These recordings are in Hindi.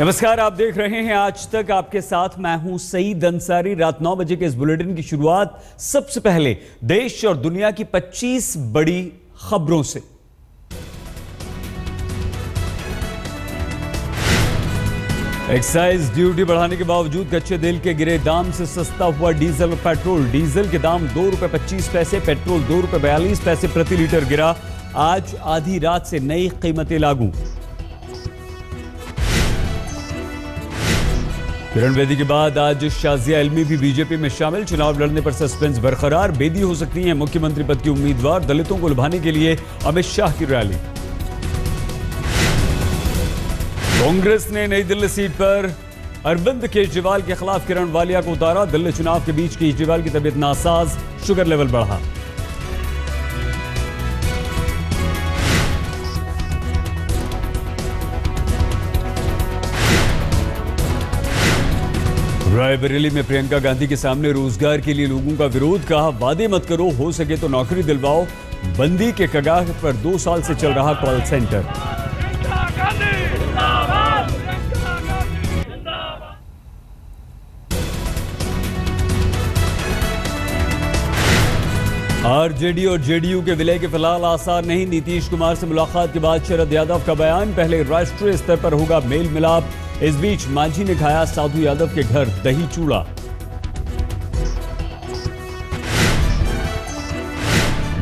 नमस्कार, आप देख रहे हैं आज तक। आपके साथ मैं हूं सईद अंसारी। रात 9 बजे के इस बुलेटिन की शुरुआत सबसे पहले देश और दुनिया की 25 बड़ी खबरों से। एक्साइज ड्यूटी बढ़ाने के बावजूद कच्चे तेल के गिरे दाम से सस्ता हुआ डीजल और पेट्रोल। डीजल के दाम ₹2.25, पेट्रोल ₹2.42 प्रति लीटर गिरा। आज आधी रात से नई कीमतें लागू। किरण बेदी के बाद आज शाजिया इल्मी भी बीजेपी में शामिल। चुनाव लड़ने पर सस्पेंस बरकरार। बेदी हो सकती हैं मुख्यमंत्री पद की उम्मीदवार। दलितों को लुभाने के लिए अमित शाह की रैली। कांग्रेस ने नई दिल्ली सीट पर अरविंद केजरीवाल के खिलाफ किरण वालिया को उतारा। दिल्ली चुनाव के बीच केजरीवाल की तबीयत नासाज, शुगर लेवल बढ़ा। रायबरेली में प्रियंका गांधी के सामने रोजगार के लिए लोगों का विरोध। कहा, वादे मत करो, हो सके तो नौकरी दिलवाओ। बंदी के कगार पर 2 साल से चल रहा कॉल सेंटर। आरजेडी और जेडीयू के विलय के फिलहाल आसार नहीं। नीतीश कुमार से मुलाकात के बाद शरद यादव का बयान, पहले राष्ट्रीय स्तर पर होगा मेल मिलाप। इस बीच मांझी ने खाया साधु यादव के घर दही चूड़ा।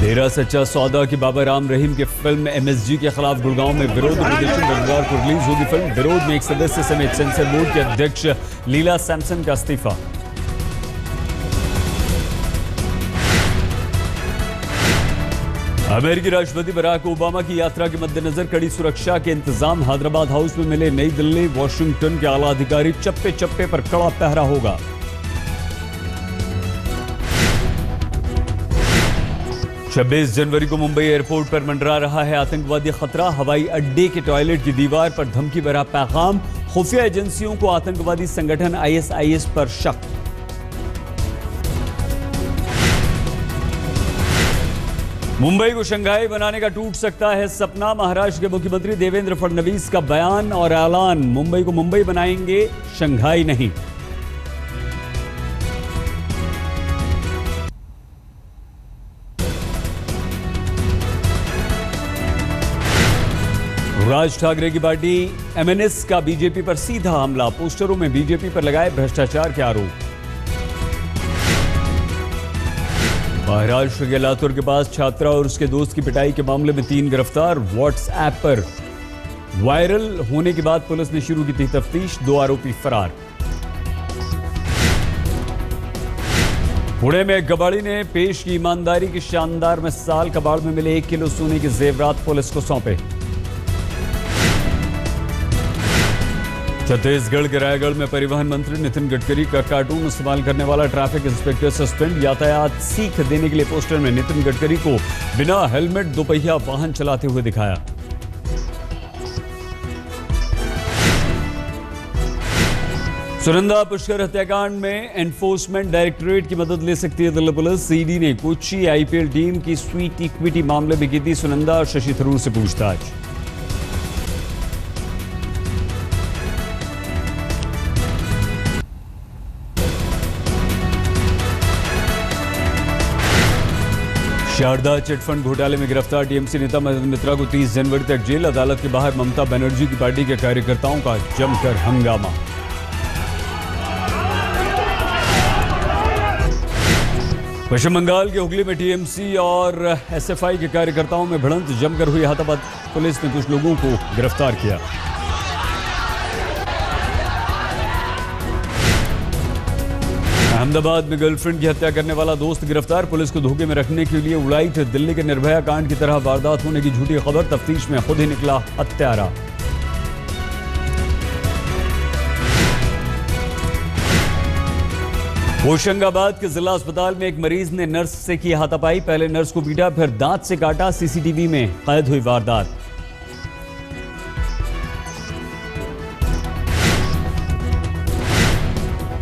डेरा सच्चा सौदा की बाबा राम रहीम की फिल्म एमएसजी के खिलाफ गुड़गांव में विरोध प्रदर्शन। रविवार को रिलीज होगी फिल्म। विरोध में एक सदस्य समेत सेंसर बोर्ड के अध्यक्ष लीला सैमसन का इस्तीफा। अमेरिकी राष्ट्रपति बराक ओबामा की यात्रा के मद्देनजर कड़ी सुरक्षा के इंतजाम। हैदराबाद हाउस में मिले नई दिल्ली वॉशिंगटन के आला अधिकारी। चप्पे चप्पे पर कड़ा पहरा होगा। छब्बीस जनवरी को मुंबई एयरपोर्ट पर मंडरा रहा है आतंकवादी खतरा। हवाई अड्डे के टॉयलेट की दीवार पर धमकी भरा पैगाम। खुफिया एजेंसियों को आतंकवादी संगठन आईएसआईएस पर शक। मुंबई को शंघाई बनाने का टूट सकता है सपना। महाराष्ट्र के मुख्यमंत्री देवेंद्र फडणवीस का बयान और ऐलान, मुंबई को मुंबई बनाएंगे, शंघाई नहीं। राज ठाकरे की पार्टी एमएनएस का बीजेपी पर सीधा हमला। पोस्टरों में बीजेपी पर लगाए भ्रष्टाचार के आरोप। महाराष्ट्र के लातूर के पास छात्रा और उसके दोस्त की पिटाई के मामले में 3 गिरफ्तार। व्हाट्सएप पर वायरल होने के बाद पुलिस ने शुरू की थी तफ्तीश। 2 आरोपी फरार। पुणे में कबाड़ी ने पेश की ईमानदारी की शानदार मिसाल। कबाड़ में मिले 1 किलो सोने के जेवरात पुलिस को सौंपे। छत्तीसगढ़ के रायगढ़ में परिवहन मंत्री नितिन गडकरी का कार्टून इस्तेमाल करने वाला ट्रैफिक इंस्पेक्टर सस्पेंड। यातायात सीख देने के लिए पोस्टर में नितिन गडकरी को बिना हेलमेट दोपहिया वाहन चलाते हुए दिखाया। सुनंदा पुष्कर हत्याकांड में एनफोर्समेंट डायरेक्टोरेट की मदद ले सकती है दिल्ली पुलिस। सीडी ने कोची आईपीएल टीम की स्वीट इक्विटी मामले में की थी सुनंदा और शशि थरूर से पूछताछ। शारदा चिटफंड घोटाले में गिरफ्तार टीएमसी नेता मदन मित्रा को 30 जनवरी तक जेल। अदालत के बाहर ममता बनर्जी की पार्टी के कार्यकर्ताओं का जमकर हंगामा। पश्चिम बंगाल के हुगली में टीएमसी और एसएफआई के कार्यकर्ताओं में भिड़ंत जमकर हुई हाथापाई। पुलिस ने कुछ लोगों को गिरफ्तार किया। अहमदाबाद में गर्लफ्रेंड की हत्या करने वाला दोस्त गिरफ्तार। पुलिस को धोखे में रखने के लिए उड़ाई थी। दिल्ली के निर्भया कांड की तरह वारदात होने की झूठी खबर। तफ्तीश में खुद ही निकला हत्यारा। होशंगाबाद के जिला अस्पताल में एक मरीज ने नर्स से की हाथापाई। पहले नर्स को पीटा, फिर दांत से काटा। सीसीटीवी में कैद हुई वारदात।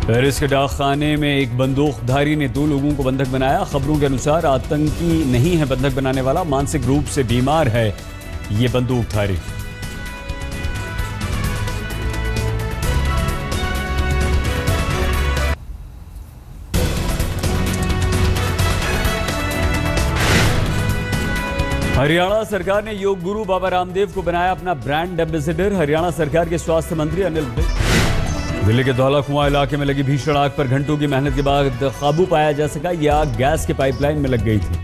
पेरिस के डाकखाने में एक बंदूकधारी ने 2 लोगों को बंधक बनाया। खबरों के अनुसार आतंकी नहीं है बंधक बनाने वाला, मानसिक रूप से बीमार है ये बंदूकधारी। हरियाणा सरकार ने योग गुरु बाबा रामदेव को बनाया अपना ब्रांड एम्बेसडर। हरियाणा सरकार के स्वास्थ्य मंत्री अनिल विज। दिल्ली के धौला कुआं इलाके में लगी भीषण आग पर घंटों की मेहनत के बाद काबू पाया जा सका। यह आग गैस के पाइपलाइन में लग गई थी।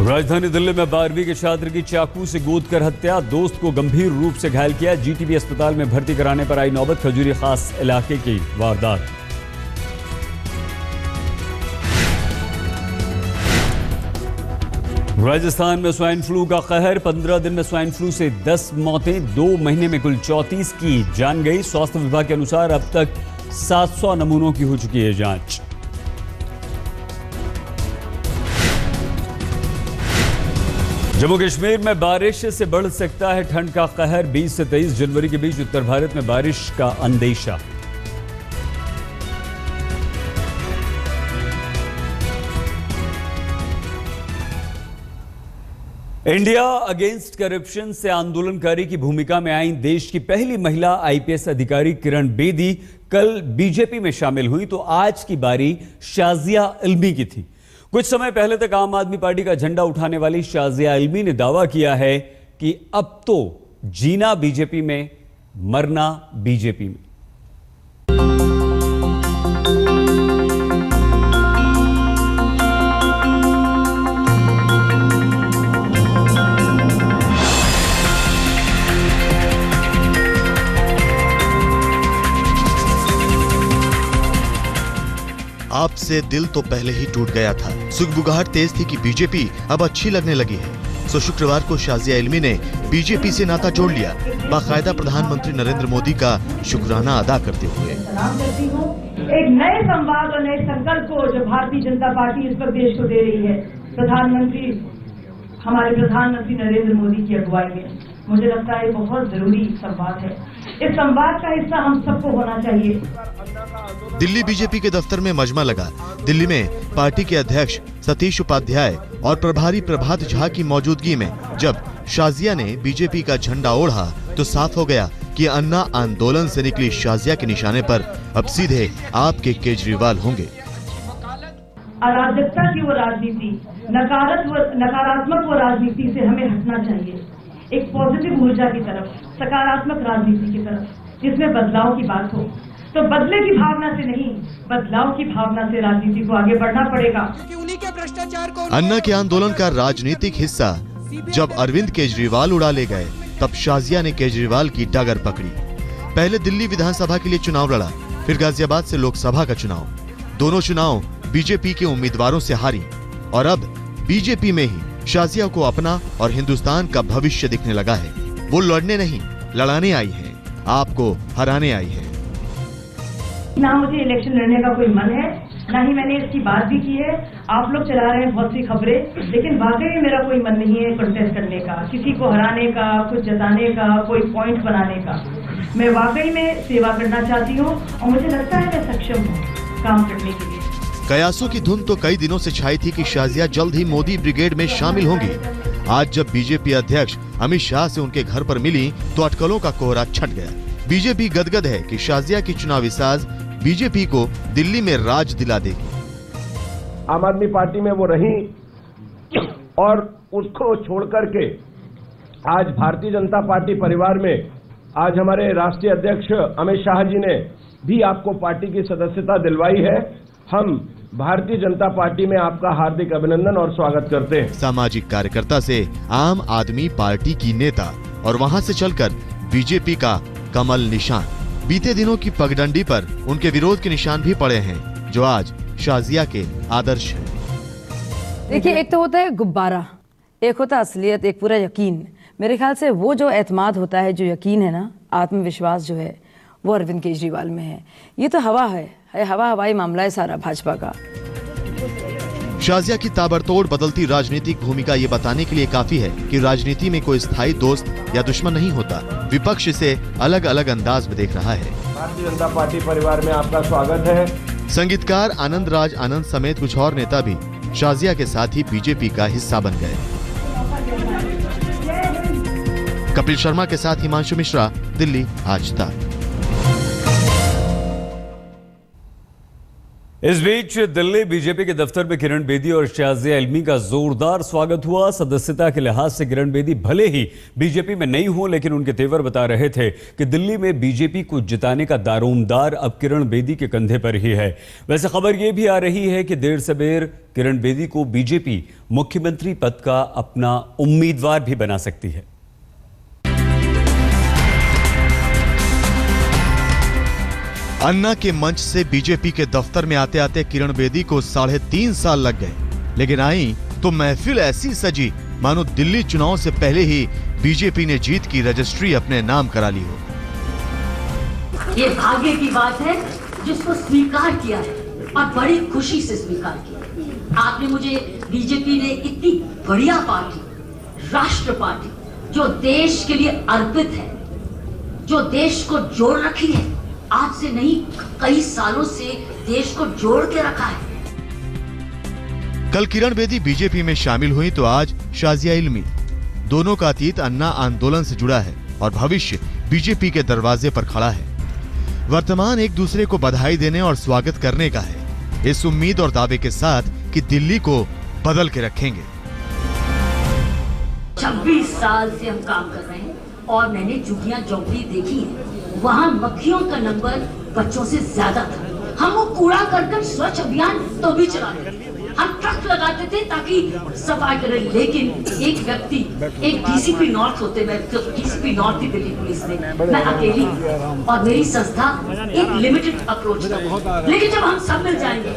राजधानी दिल्ली में 12वीं के छात्र की चाकू से गोदकर हत्या, दोस्त को गंभीर रूप से घायल किया। जीटीबी अस्पताल में भर्ती कराने पर आई नौबत। खजूरी खास इलाके की वारदात। राजस्थान में स्वाइन फ्लू का कहर, 15 दिन में स्वाइन फ्लू से 10 मौतें, 2 महीने में कुल 34 की जान गई। स्वास्थ्य विभाग के अनुसार अब तक 700 नमूनों की हो चुकी है जांच। जम्मू कश्मीर में बारिश से बढ़ सकता है ठंड का कहर। 20 से 23 जनवरी के बीच उत्तर भारत में बारिश का अंदेशा। इंडिया अगेंस्ट करप्शन से आंदोलनकारी की भूमिका में आई देश की पहली महिला आईपीएस अधिकारी किरण बेदी कल बीजेपी में शामिल हुई, तो आज की बारी शाजिया इल्मी की थी। कुछ समय पहले तक आम आदमी पार्टी का झंडा उठाने वाली शाजिया इल्मी ने दावा किया है कि अब तो जीना बीजेपी में, मरना बीजेपी में। आपसे दिल तो पहले ही टूट गया था। सुगबुगाहट तेज थी कि बीजेपी अब अच्छी लगने लगी है। तो शुक्रवार को शाजिया इल्मी ने बीजेपी से नाता जोड़ लिया, बाकायदा प्रधानमंत्री नरेंद्र मोदी का शुक्राना अदा करते हुए। एक नए संवाद और नए संकल्प को जो भारतीय जनता पार्टी इस वक्त देश को दे रही है, हमारे प्रधानमंत्री नरेंद्र मोदी की अगुवाई में, मुझे लगता है बहुत जरूरी संवाद है। इस संवाद का हिस्सा हम सबको होना चाहिए। दिल्ली बीजेपी के दफ्तर में मजमा लगा। दिल्ली में पार्टी के अध्यक्ष सतीश उपाध्याय और प्रभारी प्रभात झा की मौजूदगी में जब शाजिया ने बीजेपी का झंडा ओढ़ा तो साफ हो गया कि अन्ना आंदोलन से निकली शाजिया के निशाने पर अब सीधे आपके केजरीवाल होंगे। अराजकता की वो राजनीति, नकारात्मक वो राजनीति से हमें हटना चाहिए। एक पॉजिटिव ऊर्जा की तरफ, सकारात्मक राजनीति की तरफ, जिसमें बदलाव की बात हो। तो बदले की भावना से नहीं, बदलाव की भावना से राजनीति को आगे बढ़ना पड़ेगा। उन्हीं के भ्रष्टाचार को अन्ना के आंदोलन का राजनीतिक हिस्सा जब अरविंद केजरीवाल उड़ा ले गए, तब शाजिया ने केजरीवाल की डगर पकड़ी। पहले दिल्ली विधानसभा के लिए चुनाव लड़ा, फिर गाजियाबाद से लोकसभा का चुनाव। दोनों चुनाव बीजेपी के उम्मीदवारों से हारी और अब बीजेपी में ही शाजिया को अपना और हिंदुस्तान का भविष्य दिखने लगा है। वो लड़ने नहीं, लड़ाने आई है, आपको हराने आई है। ना मुझे इलेक्शन लड़ने का कोई मन है, ना ही मैंने इसकी बात भी की है। आप लोग चला रहे हैं बहुत सी खबरें, लेकिन वाकई में मेरा कोई मन नहीं है कंटेस्ट करने का, किसी को हराने का, कुछ जताने का, कोई पॉइंट बनाने का। मैं वाकई में सेवा करना चाहती हूँ और मुझे लगता है मैं सक्षम हूँ काम करने के लिए। कयासों की धुन तो कई दिनों से छाई थी कि शाजिया जल्द ही मोदी ब्रिगेड में शामिल होंगी। आज जब बीजेपी अध्यक्ष अमित शाह से उनके घर पर मिली तो अटकलों का कोहरा छट गया। बीजेपी गदगद है कि शाजिया की चुनावी साज बीजेपी को दिल्ली में राज दिला देगी। आम आदमी पार्टी में वो रही और उसको छोड़ करके आज भारतीय जनता पार्टी परिवार में आज हमारे राष्ट्रीय अध्यक्ष अमित शाह जी ने भी आपको पार्टी की सदस्यता दिलवाई है। हम भारतीय जनता पार्टी में आपका हार्दिक अभिनंदन और स्वागत करते हैं। सामाजिक कार्यकर्ता से आम आदमी पार्टी की नेता और वहां से चलकर बीजेपी का कमल निशान। बीते दिनों की पगडंडी पर उनके विरोध के निशान भी पड़े हैं, जो आज शाजिया के आदर्श हैं। देखिए, एक तो होता है गुब्बारा, एक होता है असलियत, एक पूरा यकीन। मेरे ख्याल से वो जो एतमाद होता है, जो यकीन है ना, आत्मविश्वास जो है, वो अरविंद केजरीवाल में है। ये तो हवा है, हवा हवाई मामला है सारा भाजपा का। शाजिया की ताबड़तोड़ बदलती राजनीतिक भूमिका ये बताने के लिए काफी है कि राजनीति में कोई स्थायी दोस्त या दुश्मन नहीं होता। विपक्ष इसे अलग अलग अंदाज में देख रहा है। भारतीय जनता पार्टी परिवार में आपका स्वागत है। संगीतकार आनंद राज आनंद समेत कुछ और नेता भी शाजिया के साथ ही बीजेपी का हिस्सा बन गए। कपिल शर्मा के साथ हिमांशु मिश्रा, दिल्ली आज तक। इस बीच दिल्ली बीजेपी के दफ्तर में किरण बेदी और शाजिया इल्मी का जोरदार स्वागत हुआ। सदस्यता के लिहाज से किरण बेदी भले ही बीजेपी में नहीं हो, लेकिन उनके तेवर बता रहे थे कि दिल्ली में बीजेपी को जिताने का दारोमदार अब किरण बेदी के कंधे पर ही है। वैसे खबर यह भी आ रही है कि देर सबेर किरण बेदी को बीजेपी मुख्यमंत्री पद का अपना उम्मीदवार भी बना सकती है। अन्ना के मंच से बीजेपी के दफ्तर में आते आते किरण बेदी को 3.5 साल लग गए, लेकिन आई तो महफिल ऐसी सजी मानो दिल्ली चुनाव से पहले ही बीजेपी ने जीत की रजिस्ट्री अपने नाम करा ली हो। ये भाग्य की बात है जिसको स्वीकार किया है और बड़ी खुशी से स्वीकार किया। आपने मुझे बीजेपी ने इतनी बढ़िया पार्टी, राष्ट्र पार्टी जो देश के लिए अर्पित है, जो देश को जोड़ रखी है, आज से नहीं कई सालों से देश को जोड़ के रखा है। कल किरण बेदी बीजेपी में शामिल हुई तो आज शाजिया इल्मी। दोनों का अतीत अन्ना आंदोलन से जुड़ा है और भविष्य बीजेपी के दरवाजे पर खड़ा है। वर्तमान एक दूसरे को बधाई देने और स्वागत करने का है, इस उम्मीद और दावे के साथ कि दिल्ली को बदल के रखेंगे। 26 साल से हम काम कर रहे हैं और मैंने झुग्गियां झोंपड़ी देखी है, वहाँ मक्खियों का नंबर बच्चों से ज्यादा था। हम वो कूड़ा करकट स्वच्छ अभियान तो भी चलाते थे, हम ट्रक लगाते थे ताकि सफाई करें, लेकिन एक व्यक्ति, एक डीसीपी नॉर्थ होते, मैं तो डीसीपी नॉर्थ थी दिल्ली पुलिस में, मैं अकेली और मेरी संस्था एक लिमिटेड अप्रोच था। लेकिन जब हम सब मिल जाएंगे,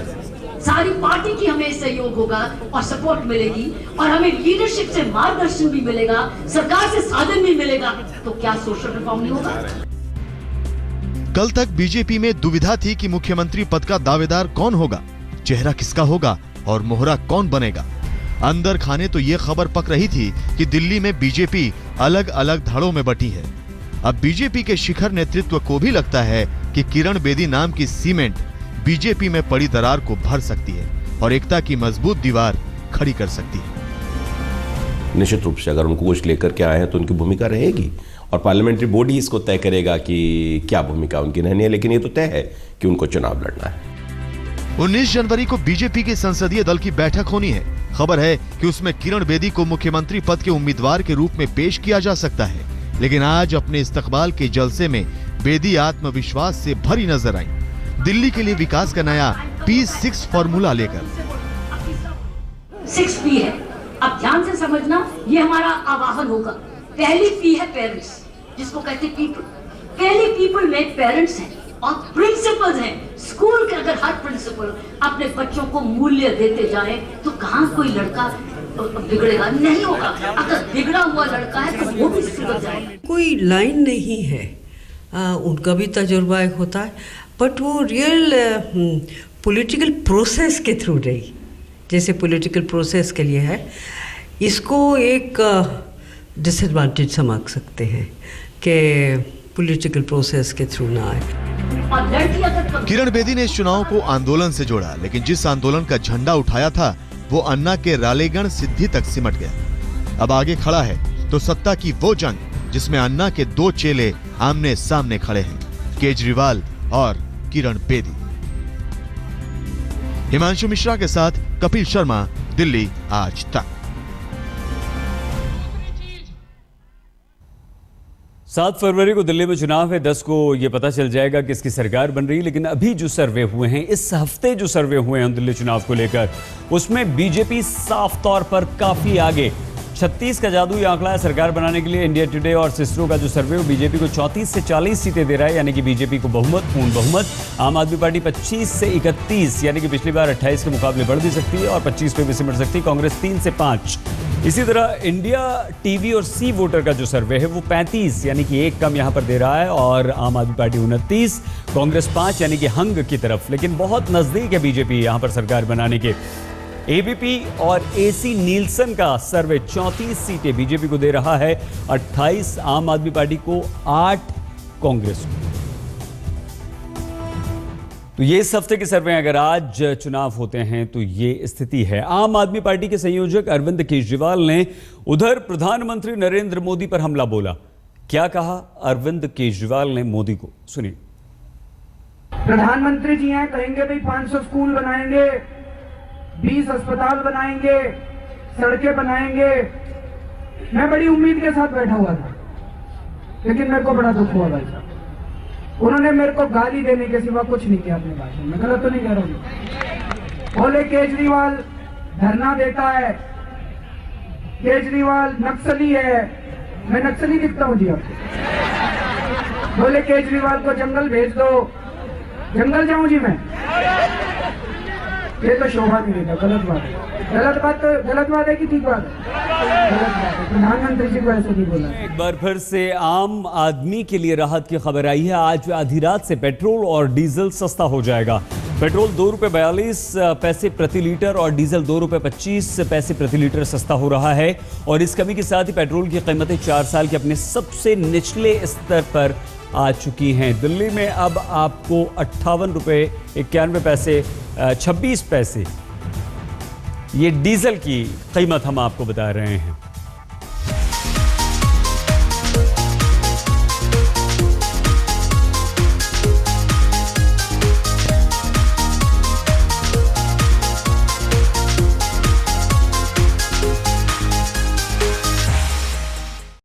सारी पार्टी की हमें सहयोग होगा और सपोर्ट मिलेगी और हमें लीडरशिप से मार्गदर्शन भी मिलेगा, सरकार से साधन भी मिलेगा, तो क्या सोशल रिफॉर्म नहीं होगा? कल तक बीजेपी में दुविधा थी कि मुख्यमंत्री पद का दावेदार कौन होगा, चेहरा किसका होगा और मोहरा कौन बनेगा। अंदर खाने तो ये खबर पक रही थी कि दिल्ली में बीजेपी अलग अलग धड़ों में बटी है। अब बीजेपी के शिखर नेतृत्व को भी लगता है कि किरण बेदी नाम की सीमेंट बीजेपी में पड़ी दरार को भर सकती है और एकता की मजबूत दीवार खड़ी कर सकती है। निश्चित रूप से अगर उनको कुछ लेकर के आए हैं तो उनकी भूमिका रहेगी और पार्लियामेंट्री बॉडी इसको तय करेगा कि क्या भूमिका उनकी रहनी है, लेकिन ये तो तय है कि उनको चुनाव लड़ना है। 19 जनवरी को बीजेपी के संसदीय दल की बैठक होनी है। खबर है कि उसमें किरण बेदी को मुख्यमंत्री पद के उम्मीदवार के रूप में पेश किया जा सकता है, लेकिन आज अपने इस्तकबाल के जलसे में बेदी आत्मविश्वास से भरी नजर आई, दिल्ली के लिए विकास का नया P6 फॉर्मूला लेकर। 6P है, अब ध्यान से समझना, ये हमारा आवाहन होगा। पहली P है पेरेंट्स, जिसको कहते हैं पीपल। पहली पीपल में पेरेंट्स हैं और प्रिंसिपल्स हैं। स्कूल के अगर हर प्रिंसिपल अपने बच्चों को मूल्य देते जाए तो कहाँ कोई लड़का बिगड़ेगा? नहीं होगा। अगर बिगड़ा हुआ लड़का है तो वो भी सुधर जाए। कोई लाइन नहीं है, उनका भी तजुर्बा एक होता है, बट वो रियल पॉलिटिकल प्रोसेस के थ्रू रही, जैसे पॉलिटिकल प्रोसेस के लिए है। इसको एक डिसएडवांटेज समझ सकते हैं कि पॉलिटिकल प्रोसेस के थ्रू ना आए। किरण बेदी ने इस चुनाव को आंदोलन से जोड़ा, लेकिन जिस आंदोलन का झंडा उठाया था वो अन्ना के रालेगण सिद्धि तक सिमट गया। अब आगे खड़ा है तो सत्ता की वो जंग जिसमें अन्ना के दो चेले आमने सामने खड़े हैं, केजरीवाल और किरण बेदी। हिमांशु मिश्रा के साथ कपिल शर्मा, दिल्ली आज तक। 7 फरवरी को दिल्ली में चुनाव है, 10 को यह पता चल जाएगा कि इसकी सरकार बन रही है। लेकिन अभी जो सर्वे हुए हैं, इस हफ्ते जो सर्वे हुए हैं दिल्ली चुनाव को लेकर, उसमें बीजेपी साफ तौर पर काफी आगे। 36 का जादुई आंकड़ा है सरकार बनाने के लिए। इंडिया टुडे और सिस्रो का जो सर्वे वो बीजेपी को 34 से 40 सीटें दे रहा है, यानी कि बीजेपी को बहुमत, पूर्ण बहुमत। आम आदमी पार्टी 25 से 31, यानी कि पिछली बार 28 के मुकाबले बढ़ भी सकती है और 25 पे भी सिमट सकती है। कांग्रेस 3 से 5। इसी तरह इंडिया टीवी और सी वोटर का जो सर्वे है वो 35, यानी कि 1 कम यहां पर दे रहा है, और आम आदमी पार्टी 29, कांग्रेस 5, यानी कि हंग की तरफ। लेकिन बहुत नजदीक है बीजेपी यहां पर सरकार बनाने के। एबीपी और एसी नीलसन का सर्वे 34 सीटें बीजेपी को दे रहा है, 28 आम आदमी पार्टी को, 8 कांग्रेस को। तो ये इस हफ्ते के सर्वे, अगर आज चुनाव होते हैं तो ये स्थिति है। आम आदमी पार्टी के संयोजक अरविंद केजरीवाल ने उधर प्रधानमंत्री नरेंद्र मोदी पर हमला बोला। क्या कहा अरविंद केजरीवाल ने मोदी को, सुनिए। प्रधानमंत्री जी हैं, कहेंगे भाई 500 स्कूल बनाएंगे, 20 अस्पताल बनाएंगे, सड़कें बनाएंगे। मैं बड़ी उम्मीद के साथ बैठा हुआ था, लेकिन मेरे को बड़ा दुख हुआ भाई साहब। उन्होंने मेरे को गाली देने के सिवा कुछ नहीं किया अपने भाषण में। गलत तो नहीं कह रहा हूँ। बोले केजरीवाल धरना देता है, केजरीवाल नक्सली है। मैं नक्सली दिखता हूँ जी आपको? बोले केजरीवाल को जंगल भेज दो। जंगल जाऊं जी मैं? ये तो शोभा नहीं देता। गलत बात है। गलत बात है कि ठीक बात है? गलत बात है। प्रधानमंत्री जी को ऐसे नहीं बोला। एक बार फिर से आम आदमी के लिए राहत की खबर आई है। आज आधी रात से पेट्रोल और डीजल सस्ता हो जाएगा। पेट्रोल ₹2.42 प्रति लीटर और डीजल ₹2.25 प्रति लीटर सस्ता हो रहा है। और इस कमी के साथ ही पेट्रोल की कीमतें 4 साल के अपने सबसे निचले स्तर पर आ चुकी हैं। दिल्ली में अब आपको ₹58.91 26 पैसे ये डीजल की कीमत हम आपको बता रहे हैं।